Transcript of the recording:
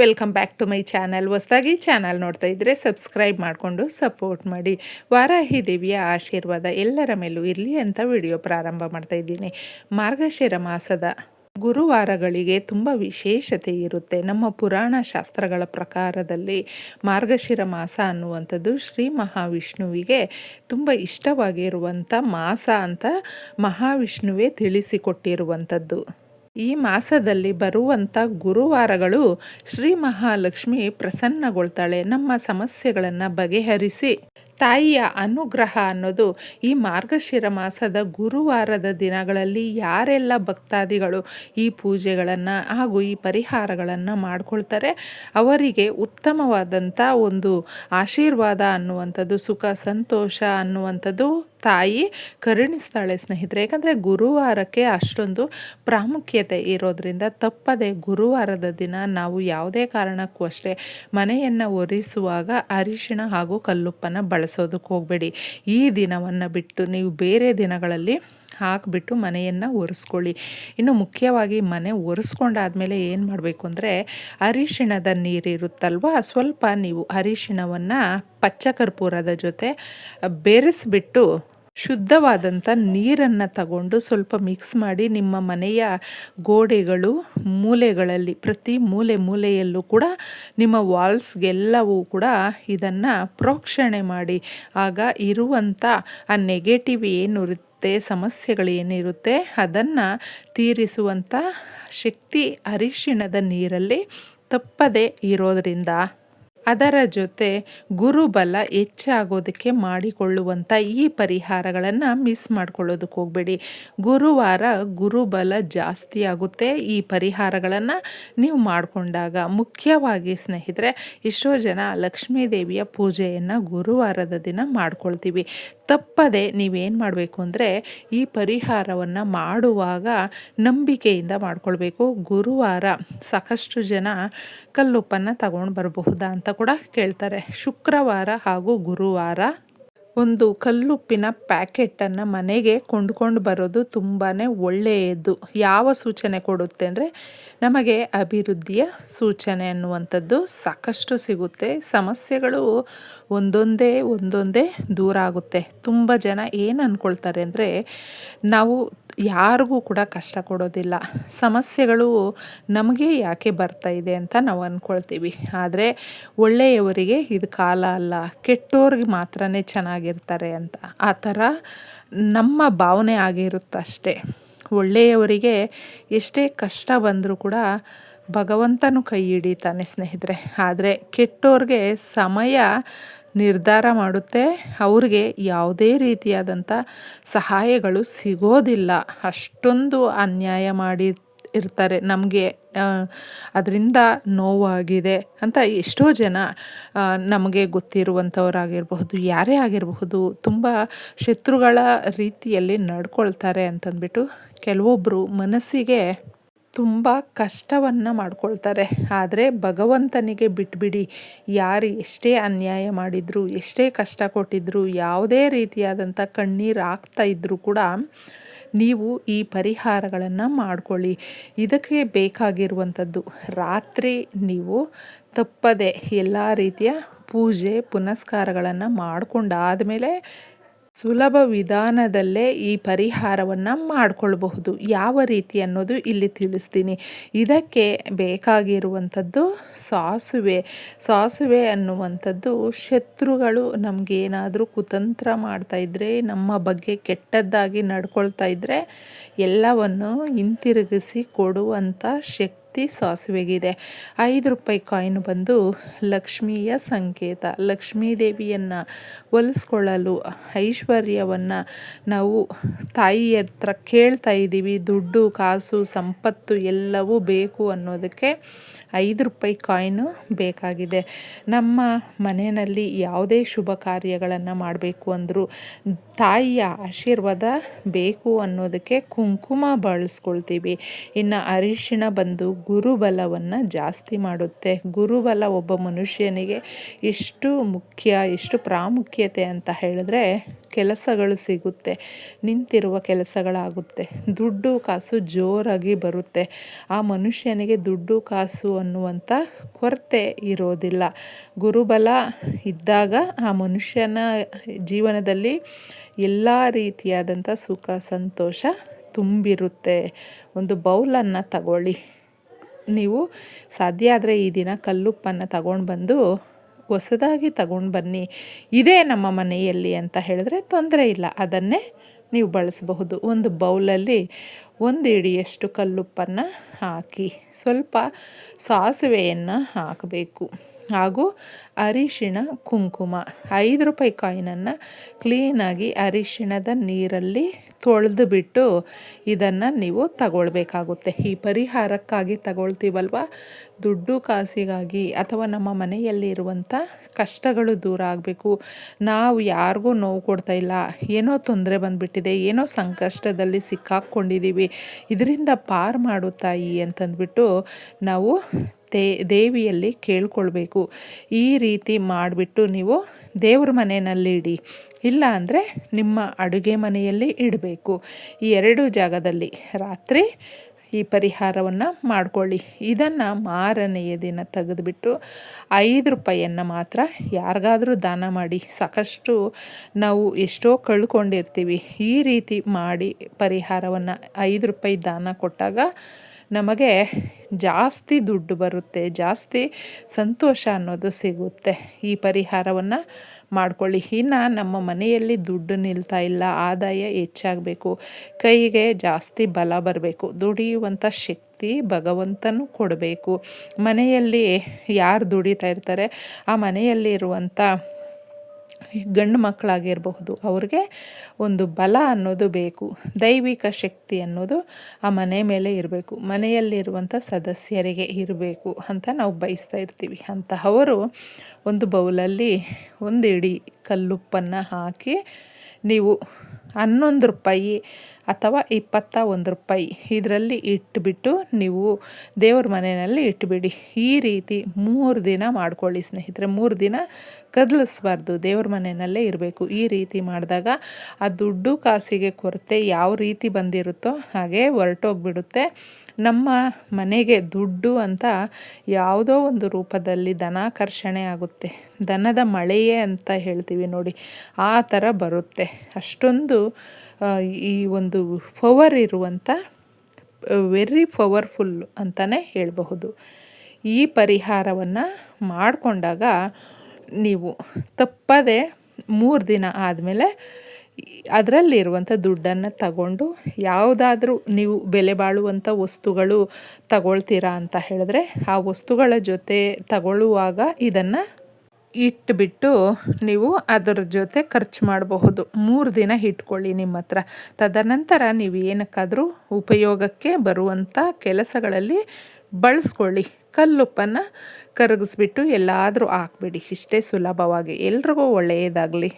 Welcome back to my channel. ಹೊಸದಾಗಿ channel ನೋಡ್ತಾ ಇದ್ದರೆ ಸಬ್ಸ್ಕ್ರೈಬ್ ಮಾಡಿಕೊಂಡು ಸಪೋರ್ಟ್ ಮಾಡಿ. ವಾರಾಹಿ ದೇವಿಯ ಆಶೀರ್ವಾದ ಎಲ್ಲರ ಮೇಲೂ ಇರಲಿ ಅಂತ ವಿಡಿಯೋ ಪ್ರಾರಂಭ ಮಾಡ್ತಾ ಇದ್ದೀನಿ. ಮಾರ್ಗಶಿರ ಮಾಸದ ಗುರುವಾರಗಳಿಗೆ ತುಂಬ ವಿಶೇಷತೆ ಇರುತ್ತೆ. ನಮ್ಮ ಪುರಾಣ ಶಾಸ್ತ್ರಗಳ ಪ್ರಕಾರದಲ್ಲಿ ಮಾರ್ಗಶಿರ ಮಾಸ ಅನ್ನುವಂಥದ್ದು ಶ್ರೀ ಮಹಾವಿಷ್ಣುವಿಗೆ ತುಂಬ ಇಷ್ಟವಾಗಿರುವಂಥ ಮಾಸ ಅಂತ ಮಹಾವಿಷ್ಣುವೇ ತಿಳಿಸಿಕೊಟ್ಟಿರುವಂಥದ್ದು. ಈ ಮಾಸದಲ್ಲಿ ಬರುವಂಥ ಗುರುವಾರಗಳು ಶ್ರೀ ಮಹಾಲಕ್ಷ್ಮಿ ಪ್ರಸನ್ನಗೊಳ್ತಾಳೆ. ನಮ್ಮ ಸಮಸ್ಯೆಗಳನ್ನು ಬಗೆಹರಿಸಿ ತಾಯಿಯ ಅನುಗ್ರಹ ಅನ್ನೋದು ಈ ಮಾರ್ಗಶಿರ ಮಾಸದ ಗುರುವಾರದ ದಿನಗಳಲ್ಲಿ ಯಾರೆಲ್ಲ ಭಕ್ತಾದಿಗಳು ಈ ಪೂಜೆಗಳನ್ನು ಹಾಗೂ ಈ ಪರಿಹಾರಗಳನ್ನು ಮಾಡ್ಕೊಳ್ತಾರೆ ಅವರಿಗೆ ಉತ್ತಮವಾದಂಥ ಒಂದು ಆಶೀರ್ವಾದ ಅನ್ನುವಂಥದ್ದು, ಸುಖ ಸಂತೋಷ ಅನ್ನುವಂಥದ್ದು ತಾಯಿ ಕರುಣಿಸ್ತಾಳೆ ಸ್ನೇಹಿತರೆ. ಯಾಕಂದರೆ ಗುರುವಾರಕ್ಕೆ ಅಷ್ಟೊಂದು ಪ್ರಾಮುಖ್ಯತೆ ಇರೋದರಿಂದ ತಪ್ಪದೆ ಗುರುವಾರದ ದಿನ ನಾವು ಯಾವುದೇ ಕಾರಣಕ್ಕೂ ಅಷ್ಟೇ ಮನೆಯನ್ನು ಒರೆಸುವಾಗ ಅರಿಶಿಣ ಹಾಗೂ ಕಲ್ಲುಪ್ಪನ್ನು ಬಳಸೋದಕ್ಕೆ ಹೋಗಬೇಡಿ. ಈ ದಿನವನ್ನು ಬಿಟ್ಟು ನೀವು ಬೇರೆ ದಿನಗಳಲ್ಲಿ ಹಾಕಿಬಿಟ್ಟು ಮನೆಯನ್ನು ಒರೆಸ್ಕೊಳ್ಳಿ. ಇನ್ನು ಮುಖ್ಯವಾಗಿ ಮನೆ ಒರೆಸ್ಕೊಂಡಾದ್ಮೇಲೆ ಏನು ಮಾಡಬೇಕು ಅಂದರೆ ಅರಿಶಿಣದ ನೀರಿರುತ್ತಲ್ವ, ಸ್ವಲ್ಪ ನೀವು ಅರಿಶಿಣವನ್ನು ಪಚ್ಚ ಕರ್ಪೂರದ ಜೊತೆ ಬೆರೆಸ್ಬಿಟ್ಟು ಶುದ್ಧವಾದಂಥ ನೀರನ್ನು ತಗೊಂಡು ಸ್ವಲ್ಪ ಮಿಕ್ಸ್ ಮಾಡಿ ನಿಮ್ಮ ಮನೆಯ ಗೋಡೆಗಳು ಮೂಲೆಗಳಲ್ಲಿ ಪ್ರತಿ ಮೂಲೆಯಲ್ಲೂ ಕೂಡ ನಿಮ್ಮ ವಾಲ್ಸ್ಗೆಲ್ಲವೂ ಕೂಡ ಇದನ್ನು ಪ್ರೋಕ್ಷಣೆ ಮಾಡಿ. ಆಗ ಇರುವಂಥ ಆ ನೆಗೆಟಿವ್ ಏನಿರುತ್ತೆ, ಸಮಸ್ಯೆಗಳೇನಿರುತ್ತೆ ಅದನ್ನು ತೀರಿಸುವಂಥ ಶಕ್ತಿ ಅರಿಶಿಣದ ನೀರಲ್ಲಿ ತಪ್ಪದೇ ಇರೋದರಿಂದ ಅದರ ಜೊತೆ ಗುರುಬಲ ಹೆಚ್ಚಾಗೋದಕ್ಕೆ ಮಾಡಿಕೊಳ್ಳುವಂಥ ಈ ಪರಿಹಾರಗಳನ್ನು ಮಿಸ್ ಮಾಡ್ಕೊಳ್ಳೋದಕ್ಕೆ ಹೋಗಬೇಡಿ. ಗುರುವಾರ ಗುರುಬಲ ಜಾಸ್ತಿ ಆಗುತ್ತೆ ಈ ಪರಿಹಾರಗಳನ್ನು ನೀವು ಮಾಡಿಕೊಂಡಾಗ. ಮುಖ್ಯವಾಗಿ ಸ್ನೇಹಿತರೆ, ಎಷ್ಟೋ ಜನ ಲಕ್ಷ್ಮೀ ದೇವಿಯ ಪೂಜೆಯನ್ನು ಗುರುವಾರದ ದಿನ ಮಾಡ್ಕೊಳ್ತೀವಿ. ತಪ್ಪದೆ ನೀವೇನು ಮಾಡಬೇಕು ಅಂದರೆ ಈ ಪರಿಹಾರವನ್ನು ಮಾಡುವಾಗ ನಂಬಿಕೆಯಿಂದ ಮಾಡ್ಕೊಳ್ಬೇಕು. ಗುರುವಾರ ಸಾಕಷ್ಟು ಜನ ಕಲ್ಲುಪ್ಪನ್ನು ತಗೊಂಡು ಬರಬಹುದಾ ಅಂತ ಕೂಡ ಕೇಳ್ತಾರೆ. ಶುಕ್ರವಾರ ಹಾಗೂ ಗುರುವಾರ ಒಂದು ಕಲ್ಲುಪ್ಪಿನ ಪ್ಯಾಕೆಟನ್ನು ಮನೆಗೆ ಕೊಂಡ್ಕೊಂಡು ಬರೋದು ತುಂಬಾ ಒಳ್ಳೆಯದು. ಯಾವ ಸೂಚನೆ ಕೊಡುತ್ತೆ ಅಂದರೆ ನಮಗೆ ಅಭಿವೃದ್ಧಿಯ ಸೂಚನೆ ಅನ್ನುವಂಥದ್ದು ಸಾಕಷ್ಟು ಸಿಗುತ್ತೆ. ಸಮಸ್ಯೆಗಳು ಒಂದೊಂದೇ ದೂರ ಆಗುತ್ತೆ. ತುಂಬ ಜನ ಏನು ಅಂದ್ಕೊಳ್ತಾರೆ ಅಂದರೆ ನಾವು ಯಾರಿಗೂ ಕೂಡ ಕಷ್ಟ ಕೊಡೋದಿಲ್ಲ, ಸಮಸ್ಯೆಗಳು ನಮಗೆ ಯಾಕೆ ಬರ್ತಾ ಇದೆ ಅಂತ ನಾವು ಅಂದ್ಕೊಳ್ತೀವಿ. ಆದರೆ ಒಳ್ಳೆಯವರಿಗೆ ಇದು ಕಾಲ ಅಲ್ಲ, ಕೆಟ್ಟೋರಿಗೆ ಮಾತ್ರನೇ ಚೆನ್ನಾಗಿರ್ತಾರೆ ಅಂತ ಆ ಥರ ನಮ್ಮ ಭಾವನೆ ಆಗಿರುತ್ತಷ್ಟೇ. ಒಳ್ಳೆಯವರಿಗೆ ಎಷ್ಟೇ ಕಷ್ಟ ಬಂದರೂ ಕೂಡ ಭಗವಂತನು ಕೈ ಹಿಡಿತಾನೆ ಸ್ನೇಹಿತರೆ. ಆದರೆ ಕೆಟ್ಟೋರಿಗೆ ಸಮಯ ನಿರ್ಧಾರ ಮಾಡುತ್ತೆ, ಅವ್ರಿಗೆ ಯಾವುದೇ ರೀತಿಯಾದಂಥ ಸಹಾಯಗಳು ಸಿಗೋದಿಲ್ಲ. ಅಷ್ಟೊಂದು ಅನ್ಯಾಯ ಮಾಡಿ ಇರ್ತಾರೆ, ನಮಗೆ ಅದರಿಂದ ನೋವಾಗಿದೆ ಅಂತ ಎಷ್ಟೋ ಜನ ನಮಗೆ ಗೊತ್ತಿರುವಂಥವರಾಗಿರಬಹುದು, ಯಾರೇ ಆಗಿರಬಹುದು, ತುಂಬ ಶತ್ರುಗಳ ರೀತಿಯಲ್ಲಿ ನಡ್ಕೊಳ್ತಾರೆ ಅಂತಂದ್ಬಿಟ್ಟು ಕೆಲವೊಬ್ಬರು ಮನಸ್ಸಿಗೆ ತುಂಬ ಕಷ್ಟವನ್ನು ಮಾಡ್ಕೊಳ್ತಾರೆ. ಆದರೆ ಭಗವಂತನಿಗೆ ಬಿಟ್ಬಿಡಿ. ಯಾರು ಎಷ್ಟೇ ಅನ್ಯಾಯ ಮಾಡಿದ್ರು, ಎಷ್ಟೇ ಕಷ್ಟ ಕೊಟ್ಟಿದ್ರು, ಯಾವುದೇ ರೀತಿಯಾದಂಥ ಕಣ್ಣೀರು ಆಗ್ತಾ ಇದ್ದರೂ ಕೂಡ ನೀವು ಈ ಪರಿಹಾರಗಳನ್ನು ಮಾಡ್ಕೊಳ್ಳಿ. ಇದಕ್ಕೆ ಬೇಕಾಗಿರುವಂಥದ್ದು ರಾತ್ರಿ ನೀವು ತಪ್ಪದೆ ಎಲ್ಲ ರೀತಿಯ ಪೂಜೆ ಪುನಸ್ಕಾರಗಳನ್ನು ಮಾಡಿಕೊಂಡಾದಮೇಲೆ ಸುಲಭ ವಿಧಾನದಲ್ಲೇ ಈ ಪರಿಹಾರವನ್ನು ಮಾಡಿಕೊಳ್ಬಹುದು. ಯಾವ ರೀತಿ ಅನ್ನೋದು ಇಲ್ಲಿ ತಿಳಿಸ್ತೀನಿ. ಇದಕ್ಕೆ ಬೇಕಾಗಿರುವಂಥದ್ದು ಸಾಸುವೆ ಅನ್ನುವಂಥದ್ದು ಶತ್ರುಗಳು ನಮಗೇನಾದರೂ ಕುತಂತ್ರ ಮಾಡ್ತಾಯಿದ್ರೆ, ನಮ್ಮ ಬಗ್ಗೆ ಕೆಟ್ಟದ್ದಾಗಿ ನಡ್ಕೊಳ್ತಾ ಇದ್ದರೆ ಎಲ್ಲವನ್ನು ಹಿಂತಿರುಗಿಸಿ ಕೊಡುವಂಥ ಶಕ್ತಿ ಸಾಸುವೆಗಿದೆ. 5 ರೂಪಾಯಿ ಕಾಯಿನ್ ಬಂದು ಲಕ್ಷ್ಮಿಯ ಸಂಕೇತ. ಲಕ್ಷ್ಮೀ ದೇವಿಯನ್ನು ಒಲಿಸ್ಕೊಳ್ಳಲು ಐಶ್ವರ್ಯವನ್ನು ನಾವು ತಾಯಿಯ ಹತ್ರ ಕೇಳ್ತಾ ಇದ್ದೀವಿ. ದುಡ್ಡು ಕಾಸು ಸಂಪತ್ತು ಎಲ್ಲವೂ ಬೇಕು ಅನ್ನೋದಕ್ಕೆ 5 ರೂಪಾಯಿ ಕಾಯಿನು ಬೇಕಾಗಿದೆ. ನಮ್ಮ ಮನೆಯಲ್ಲಿ ಯಾವುದೇ ಶುಭ ಕಾರ್ಯಗಳನ್ನು ಮಾಡಬೇಕು ಅಂದರೂ ತಾಯಿಯ ಆಶೀರ್ವಾದ ಬೇಕು ಅನ್ನೋದಕ್ಕೆ ಕುಂಕುಮ ಬಳಸ್ಕೊಳ್ತೀವಿ. ಇನ್ನು ಅರಿಶಿಣ ಬಂದು ಗುರುಬಲವನ್ನು ಜಾಸ್ತಿ ಮಾಡುತ್ತೆ. ಗುರುಬಲ ಒಬ್ಬ ಮನುಷ್ಯನಿಗೆ ಎಷ್ಟು ಮುಖ್ಯ, ಎಷ್ಟು ಪ್ರಾಮುಖ್ಯತೆ ಅಂತ ಹೇಳಿದ್ರೆ ಕೆಲಸಗಳು ಸಿಗುತ್ತೆ, ನಿಂತಿರುವ ಕೆಲಸಗಳಾಗುತ್ತೆ, ದುಡ್ಡು ಕಾಸು ಜೋರಾಗಿ ಬರುತ್ತೆ. ಆ ಮನುಷ್ಯನಿಗೆ ದುಡ್ಡು ಕಾಸು ಅನ್ನುವಂಥ ಕೊರತೆ ಇರೋದಿಲ್ಲ. ಗುರುಬಲ ಇದ್ದಾಗ ಆ ಮನುಷ್ಯನ ಜೀವನದಲ್ಲಿ ಎಲ್ಲ ರೀತಿಯಾದಂಥ ಸುಖ ಸಂತೋಷ ತುಂಬಿರುತ್ತೆ. ಒಂದು ಬೌಲನ್ನು ತಗೊಳ್ಳಿ, ನೀವು ಸಾಧ್ಯ ಆದರೆ ಈ ದಿನ ಕಲ್ಲುಪ್ಪನ್ನು ತಗೊಂಡು ಬಂದು ಹೊಸದಾಗಿ ತಗೊಂಡು ಬನ್ನಿ. ಇದೇ ನಮ್ಮ ಮನೆಯಲ್ಲಿ ಅಂತ ಹೇಳಿದ್ರೆ ತೊಂದರೆ ಇಲ್ಲ, ಅದನ್ನೇ ನೀವು ಬಳಸಬಹುದು. ಒಂದು ಬೌಲಲ್ಲಿ 1 ಹಿಡಿಯಷ್ಟು ಕಲ್ಲುಪ್ಪನ್ನು ಹಾಕಿ, ಸ್ವಲ್ಪ ಸಾಸಿವೆಯನ್ನು ಹಾಕಬೇಕು, ಹಾಗೂ ಅರಿಶಿಣ ಕುಂಕುಮ 5 ರೂಪಾಯಿ ಕಾಯಿನನ್ನು ಕ್ಲೀನಾಗಿ ಅರಿಶಿಣದ ನೀರಲ್ಲಿ ತೊಳೆದು ಬಿಟ್ಟು ಇದನ್ನು ನೀವು ತಗೊಳ್ಬೇಕಾಗುತ್ತೆ. ಈ ಪರಿಹಾರಕ್ಕಾಗಿ ತಗೊಳ್ತೀವಲ್ವ, ದುಡ್ಡು ಕಾಸಿಗಾಗಿ ಅಥವಾ ನಮ್ಮ ಮನೆಯಲ್ಲಿ ಇರುವಂಥ ಕಷ್ಟಗಳು ದೂರ ಆಗಬೇಕು, ನಾವು ಯಾರಿಗೂ ನೋವು ಕೊಡ್ತಾ ಇಲ್ಲ, ಏನೋ ತೊಂದರೆ ಬಂದುಬಿಟ್ಟಿದೆ, ಏನೋ ಸಂಕಷ್ಟದಲ್ಲಿ ಸಿಕ್ಕಾಕ್ಕೊಂಡಿದ್ದೀವಿ, ಇದರಿಂದ ಪಾರು ಮಾಡು ತಾಯಿ ಅಂತಂದ್ಬಿಟ್ಟು ನಾವು ದೇವಿಯಲ್ಲಿ ಕೇಳ್ಕೊಳ್ಬೇಕು. ಈ ರೀತಿ ಮಾಡಿಬಿಟ್ಟು ನೀವು ದೇವ್ರ ಮನೆಯಲ್ಲಿ ಇಡಿ, ಇಲ್ಲ ಅಂದರೆ ನಿಮ್ಮ ಅಡುಗೆ ಮನೆಯಲ್ಲಿ ಇಡಬೇಕು. ಈ 2 ಜಾಗದಲ್ಲಿ ರಾತ್ರಿ ಈ ಪರಿಹಾರವನ್ನು ಮಾಡಿಕೊಳ್ಳಿ. ಇದನ್ನು ಮಾರನೆಯ ದಿನ ತೆಗೆದುಬಿಟ್ಟು 5 ರೂಪಾಯಿಯನ್ನು ಮಾತ್ರ ಯಾರಿಗಾದರೂ ದಾನ ಮಾಡಿ. ಸಾಕಷ್ಟು ನಾವು ಎಷ್ಟೋ ಕಳ್ಕೊಂಡಿರ್ತೀವಿ. ಈ ರೀತಿ ಮಾಡಿ ಪರಿಹಾರವನ್ನು 5 ರೂಪಾಯಿ ದಾನ ಕೊಟ್ಟಾಗ ನಮಗೆ ಜಾಸ್ತಿ ದುಡ್ಡು ಬರುತ್ತೆ, ಜಾಸ್ತಿ ಸಂತೋಷ ಅನ್ನೋದು ಸಿಗುತ್ತೆ. ಈ ಪರಿಹಾರವನ್ನು ಮಾಡಿಕೊಳ್ಳಿ. ಇನ್ನು ನಮ್ಮ ಮನೆಯಲ್ಲಿ ದುಡ್ಡು ನಿಲ್ತಾ ಇಲ್ಲ, ಆದಾಯ ಹೆಚ್ಚಾಗಬೇಕು, ಕೈಗೆ ಜಾಸ್ತಿ ಬಲ ಬರಬೇಕು, ದುಡಿಯುವಂಥ ಶಕ್ತಿ ಭಗವಂತನೂ ಕೊಡಬೇಕು. ಮನೆಯಲ್ಲಿ ಯಾರು ದುಡಿತಾ ಇರ್ತಾರೆ ಆ ಮನೆಯಲ್ಲಿ ಇರುವಂಥ ಗಂಡು ಮಕ್ಕಳಾಗಿರಬಹುದು, ಅವ್ರಿಗೆ ಒಂದು ಬಲ ಅನ್ನೋದು ಬೇಕು, ದೈವಿಕ ಶಕ್ತಿ ಅನ್ನೋದು ಆ ಮನೆ ಮೇಲೆ ಇರಬೇಕು, ಮನೆಯಲ್ಲಿರುವಂಥ ಸದಸ್ಯರಿಗೆ ಇರಬೇಕು ಅಂತ ನಾವು ಬಯಸ್ತಾ ಇರ್ತೀವಿ. ಅಂತಹವರು ಒಂದು ಬೌಲಲ್ಲಿ 1 ಹಿಡಿ ಕಲ್ಲುಪ್ಪನ್ನು ಹಾಕಿ ನೀವು 11 ರೂಪಾಯಿ ಅಥವಾ 21 ರೂಪಾಯಿ ಇದರಲ್ಲಿ ಇಟ್ಬಿಟ್ಟು ನೀವು ದೇವ್ರ ಮನೆಯಲ್ಲಿ ಇಟ್ಬಿಡಿ. ಈ ರೀತಿ 3 ದಿನ ಮಾಡ್ಕೊಳ್ಳಿ ಸ್ನೇಹಿತರೆ. 3 ದಿನ ಕದಲಿಸ್ಬಾರ್ದು, ದೇವ್ರ ಮನೆಯಲ್ಲೇ ಇರಬೇಕು. ಈ ರೀತಿ ಮಾಡಿದಾಗ ಆ ದುಡ್ಡು ಕಾಸಿಗೆ ಕೊರತೆ ಯಾವ ರೀತಿ ಬಂದಿರುತ್ತೋ ಹಾಗೆ ಹೊರಟೋಗ್ಬಿಡುತ್ತೆ. ನಮ್ಮ ಮನೆಗೆ ದುಡ್ಡು ಅಂತ ಯಾವುದೋ ಒಂದು ರೂಪದಲ್ಲಿ ಧನಾಕರ್ಷಣೆ ಆಗುತ್ತೆ, ಧನದ ಮಳೆಯೇ ಅಂತ ಹೇಳ್ತೀವಿ ನೋಡಿ, ಆ ಥರ ಬರುತ್ತೆ. ಅಷ್ಟೊಂದು ಈ ಒಂದು ಪವರ್ ಇರುವಂಥ ವೆರಿ ಪವರ್ಫುಲ್ ಅಂತಲೇ ಹೇಳಬಹುದು. ಈ ಪರಿಹಾರವನ್ನು ಮಾಡಿಕೊಂಡಾಗ ನೀವು ತಪ್ಪದೆ 3 ದಿನ ಆದಮೇಲೆ ಅದರಲ್ಲಿರುವಂಥ ದುಡ್ಡನ್ನು ತಗೊಂಡು ಯಾವುದಾದ್ರೂ ನೀವು ಬೆಲೆ ಬಾಳುವಂಥ ವಸ್ತುಗಳು ತಗೊಳ್ತೀರಾ ಅಂತ ಹೇಳಿದ್ರೆ ಆ ವಸ್ತುಗಳ ಜೊತೆ ತಗೊಳ್ಳುವಾಗ ಇದನ್ನು ಇಟ್ಬಿಟ್ಟು ನೀವು ಅದರ ಜೊತೆ ಖರ್ಚು ಮಾಡಬಹುದು. 3 ದಿನ ಇಟ್ಕೊಳ್ಳಿ ನಿಮ್ಮ ಹತ್ರ. ತದನಂತರ ನೀವು ಏನಕ್ಕಾದರೂ ಉಪಯೋಗಕ್ಕೆ ಬರುವಂಥ ಕೆಲಸಗಳಲ್ಲಿ ಬಳಸ್ಕೊಳ್ಳಿ. ಕಲ್ಲುಪ್ಪನ್ನು ಕರಗಿಸ್ಬಿಟ್ಟು ಎಲ್ಲಾದರೂ ಹಾಕ್ಬಿಡಿ. ಇಷ್ಟೇ ಸುಲಭವಾಗಿ. ಎಲ್ರಿಗೂ ಒಳ್ಳೆಯದಾಗಲಿ.